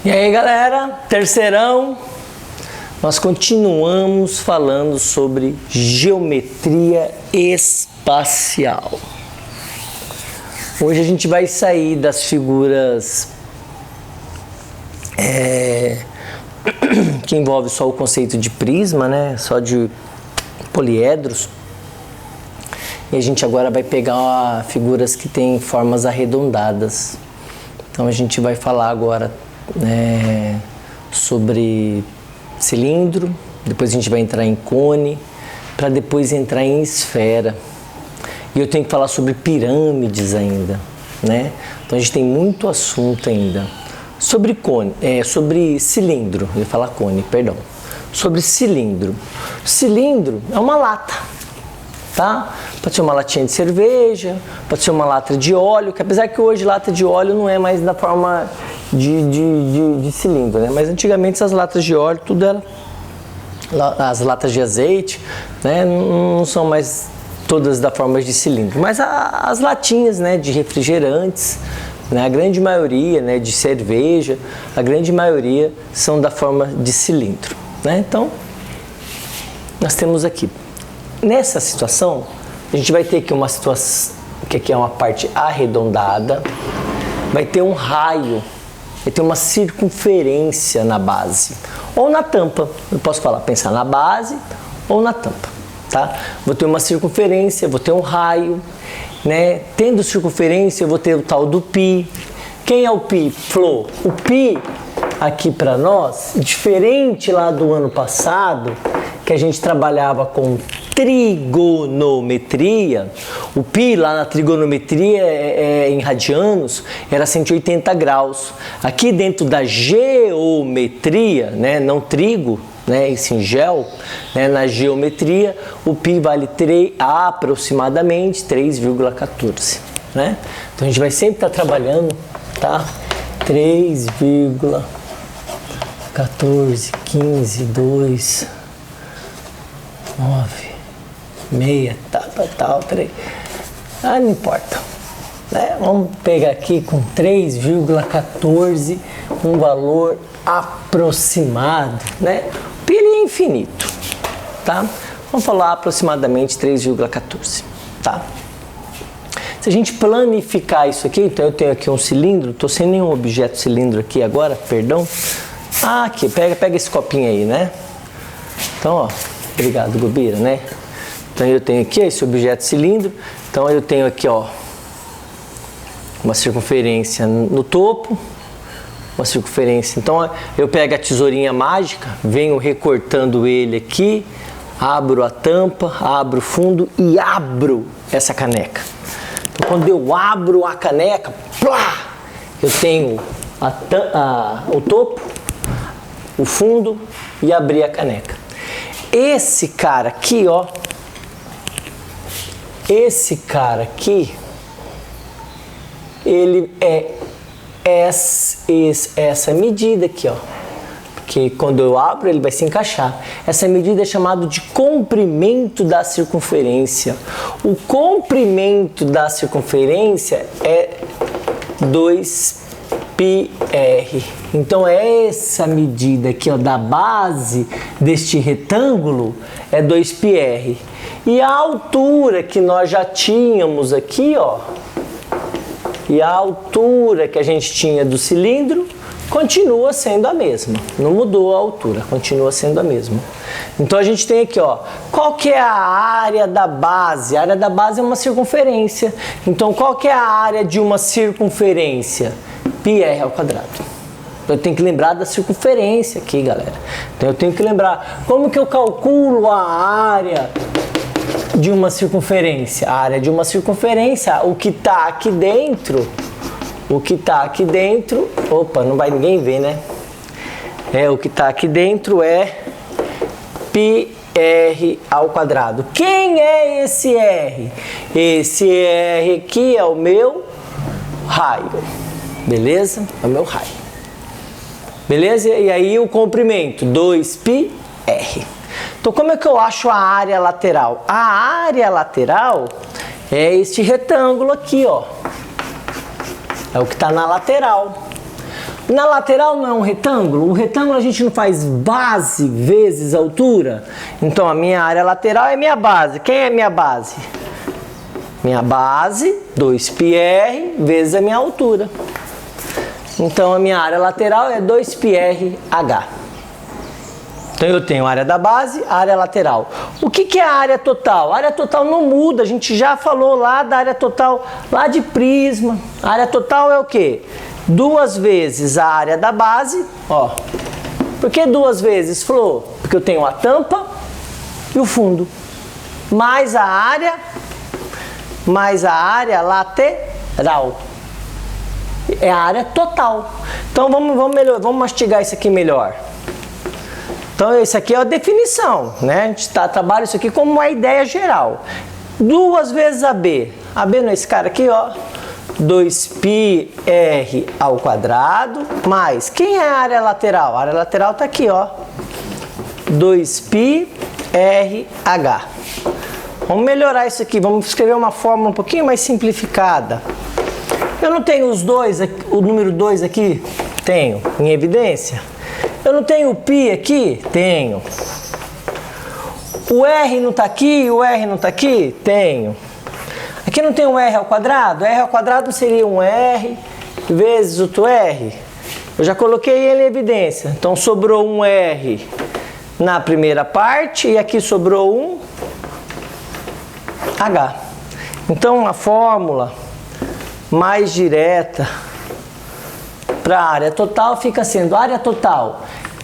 E aí, galera, terceirão, nós continuamos falando sobre geometria espacial. Hoje a gente vai sair das figuras que envolve só o conceito de prisma, né? Só de poliedros. E a gente agora vai pegar figuras que têm formas arredondadas. Então a gente vai falar agora sobre cilindro, depois a gente vai entrar em cone, para depois entrar em esfera. E eu tenho que falar sobre pirâmides ainda, né? Então a gente tem muito assunto ainda. Sobre cone, sobre cilindro, eu ia falar cone, perdão. Sobre cilindro. Cilindro é uma lata, tá? Pode ser uma latinha de cerveja, pode ser uma lata de óleo, que apesar que hoje lata de óleo não é mais da forma de cilindro, né? Mas antigamente essas latas de óleo, tudo era... As latas de azeite, né? Não são mais todas da forma de cilindro, mas as latinhas, né, de refrigerantes, né, a grande maioria, né, de cerveja, a grande maioria são da forma de cilindro, né? Então, nós temos aqui, nessa situação, a gente vai ter aqui uma situação, que aqui é uma parte arredondada, vai ter um raio, vai ter uma circunferência na base, ou na tampa, eu posso pensar na base ou na tampa. Tá? Vou ter uma circunferência, vou ter um raio, né? Tendo circunferência, eu vou ter o tal do π. Quem é o π? Flor. O π aqui para nós, diferente lá do ano passado, que a gente trabalhava com trigonometria, o π lá na trigonometria em radianos era 180 graus. Aqui dentro da geometria, né, não trigo, né, e sim gel, né, na geometria, o π vale aproximadamente 3,14, né? Então a gente vai sempre estar trabalhando, tá? 3,14, 15, 2, 9, meia, tal, 3. Ah, não importa, né? Vamos pegar aqui com 3,14, um valor aproximado, né? Π é infinito, tá? Vamos falar aproximadamente 3,14, tá? Se a gente planificar isso aqui, então eu tenho aqui um cilindro, estou sem nenhum objeto cilindro aqui agora, perdão. Ah, aqui, pega esse copinho aí, né? Então, ó, obrigado, Gubira, né? Então eu tenho aqui esse objeto cilindro, então eu tenho aqui, ó, uma circunferência no topo, uma circunferência. Então eu pego a tesourinha mágica, venho recortando ele aqui, abro a tampa, abro o fundo e abro essa caneca. Então, quando eu abro a caneca, plá, eu tenho o topo, o fundo e abri a caneca. Esse cara aqui, ó, ele é essa medida aqui, ó, porque quando eu abro ele vai se encaixar. Essa medida é chamada de comprimento da circunferência. O comprimento da circunferência é 2πr. Então essa medida aqui, ó, da base deste retângulo é 2πr. E a altura que nós já tínhamos aqui, ó, e a altura que a gente tinha do cilindro continua sendo a mesma. Não mudou a altura, continua sendo a mesma. Então a gente tem aqui, ó, qual que é a área da base? A área da base é uma circunferência. Então qual que é a área de uma circunferência? πr ao quadrado. Eu tenho que lembrar da circunferência aqui, galera. Então eu tenho que lembrar como que eu calculo a área de uma circunferência. A área de uma circunferência, o que está aqui dentro, opa, não vai ninguém ver, né? O que está aqui dentro é πr ao quadrado. Quem é esse r? Esse r aqui é o meu raio, beleza? É o meu raio, beleza? E aí o comprimento, 2πr. Então, como é que eu acho a área lateral? A área lateral é este retângulo aqui, ó. É o que está na lateral. Na lateral não é um retângulo? O retângulo a gente não faz base vezes altura? Então a minha área lateral é minha base. Quem é minha base? Minha base, 2πr vezes a minha altura. Então a minha área lateral é 2πrh. Então eu tenho a área da base, a área lateral. O que é a área total? A área total não muda, a gente já falou lá da área total, lá de prisma. A área total é o quê? 2 vezes a área da base, ó. Por que 2 vezes, Flor? Porque eu tenho a tampa e o fundo. Mais a área lateral. É a área total. Então vamos mastigar isso aqui melhor. Então isso aqui é a definição, né? A gente trabalha isso aqui como uma ideia geral. 2 vezes AB. AB não é esse cara aqui, ó. 2πr ao quadrado mais, quem é a área lateral? A área lateral está aqui, ó, 2πrh. Vamos melhorar isso aqui, vamos escrever uma fórmula um pouquinho mais simplificada. Eu não tenho os dois, o número 2 aqui? Tenho, em evidência. Eu não tenho o π aqui? Tenho. O R não está aqui, o R não está aqui? Tenho. Aqui não tem um R ao quadrado? R ao quadrado seria um R vezes outro R. Eu já coloquei ele em evidência. Então sobrou um R na primeira parte e aqui sobrou um H. Então a fórmula mais direta para a área total fica sendo área total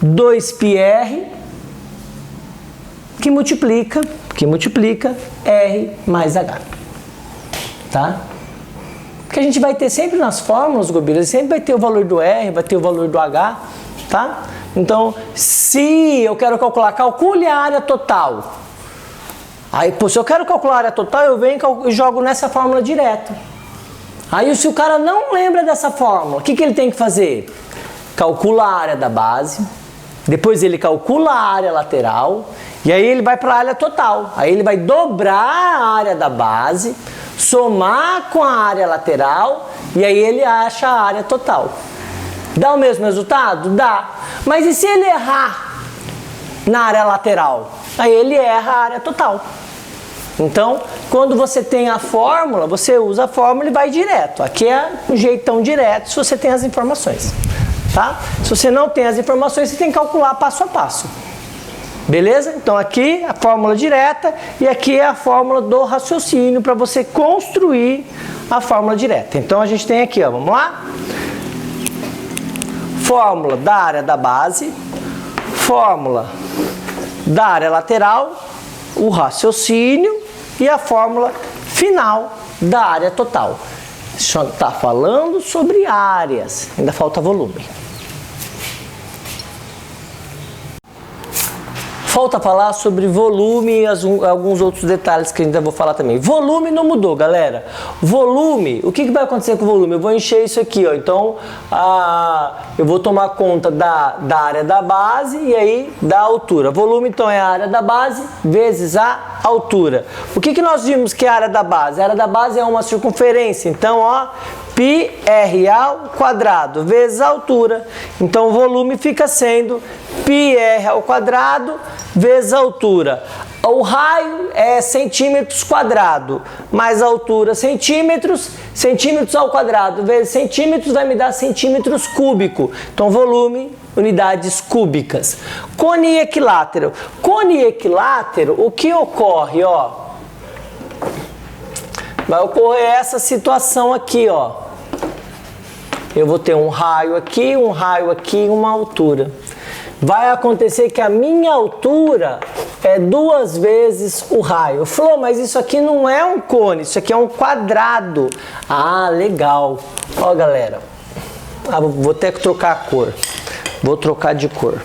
2πr que multiplica R mais H. Tá? Porque a gente vai ter sempre nas fórmulas, Gobira, sempre vai ter o valor do R, vai ter o valor do H, tá? Então, se eu quero calcular, calcule a área total. Aí, pô, se eu quero calcular a área total, eu venho e jogo nessa fórmula direto. Aí, se o cara não lembra dessa fórmula, o que ele tem que fazer? Calcula a área da base, depois ele calcula a área lateral, e aí ele vai para a área total. Aí ele vai dobrar a área da base, somar com a área lateral e aí ele acha a área total. Dá o mesmo resultado? Dá. Mas e se ele errar na área lateral? Aí ele erra a área total. Então, quando você tem a fórmula, você usa a fórmula e vai direto. Aqui é um jeitão direto se você tem as informações. Tá? Se você não tem as informações, você tem que calcular passo a passo. Beleza? Então aqui a fórmula direta e aqui é a fórmula do raciocínio para você construir a fórmula direta. Então a gente tem aqui, ó, vamos lá? Fórmula da área da base, fórmula da área lateral, o raciocínio e a fórmula final da área total. Está falando sobre áreas, ainda falta volume. Falta falar sobre volume e alguns outros detalhes que eu ainda vou falar também. Volume não mudou, galera. Volume, o que vai acontecer com o volume? Eu vou encher isso aqui, ó. Então, eu vou tomar conta da área da base e aí da altura. Volume, então, é a área da base vezes a altura. O que nós vimos que é a área da base? A área da base é uma circunferência. Então, ó, πr ao quadrado vezes a altura. Então, o volume fica sendo πr ao quadrado vezes a altura. O raio é centímetros quadrado, mais a altura centímetros, centímetros ao quadrado vezes centímetros vai me dar centímetros cúbico. Então, volume, unidades cúbicas. Cone e equilátero. Cone e equilátero, o que ocorre, ó? Vai ocorrer essa situação aqui, ó. Eu vou ter um raio aqui e uma altura. Vai acontecer que a minha altura é 2 vezes o raio. Falou, mas isso aqui não é um cone, isso aqui é um quadrado. Ah, legal. Ó, galera. Vou ter que trocar a cor. Vou trocar de cor.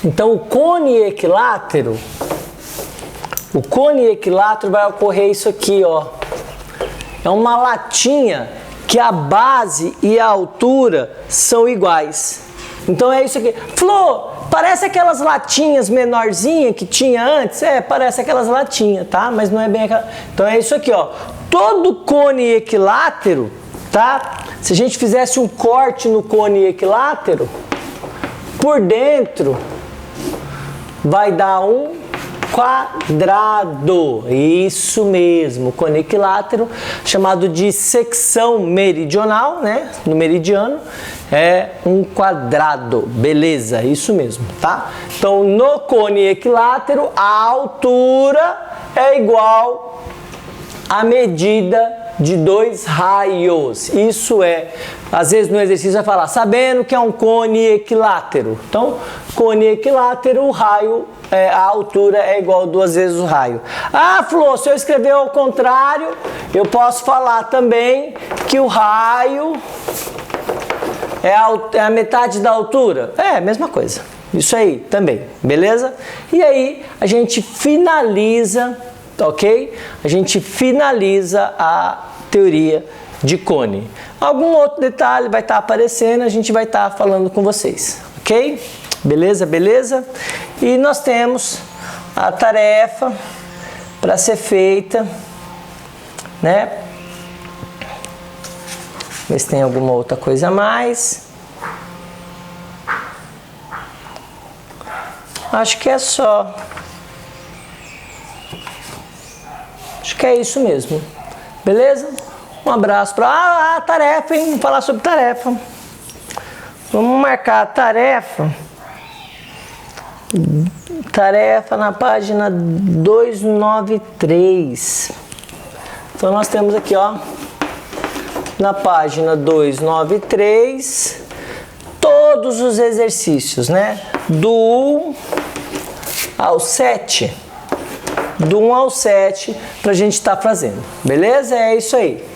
Então, o cone equilátero vai ocorrer isso aqui, ó. É uma latinha que a base e a altura são iguais. Então é isso aqui. Flor, parece aquelas latinhas menorzinhas que tinha antes? Parece aquelas latinhas, tá? Mas não é bem aquela. Então é isso aqui, ó. Todo cone equilátero, tá? Se a gente fizesse um corte no cone equilátero, por dentro vai dar um quadrado. Isso mesmo, cone equilátero, chamado de secção meridional, né? No meridiano, é um quadrado. Beleza, isso mesmo, tá? Então, no cone equilátero, a altura é igual à medida de 2 raios. Isso às vezes no exercício vai falar, sabendo que é um cone equilátero. Então, cone equilátero, o raio, a altura é igual a 2 vezes o raio. Ah, Flor, se eu escrever ao contrário, eu posso falar também que o raio é a metade da altura. É a mesma coisa. Isso aí também, beleza? E aí a gente finaliza, ok? A gente finaliza a teoria de cone. Algum outro detalhe vai estar aparecendo, a gente vai estar falando com vocês, ok? Beleza, beleza? E nós temos a tarefa para ser feita, né? Ver se tem alguma outra coisa a mais. Acho que é só. Acho que é isso mesmo. Beleza? Um abraço para a tarefa, hein? Vamos falar sobre tarefa. Vamos marcar a tarefa. Tarefa na página 293. Então nós temos aqui, ó, na página 293, todos os exercícios, né? Do 1 ao 7. Do 1 ao 7 para a gente estar fazendo. Beleza? É isso aí.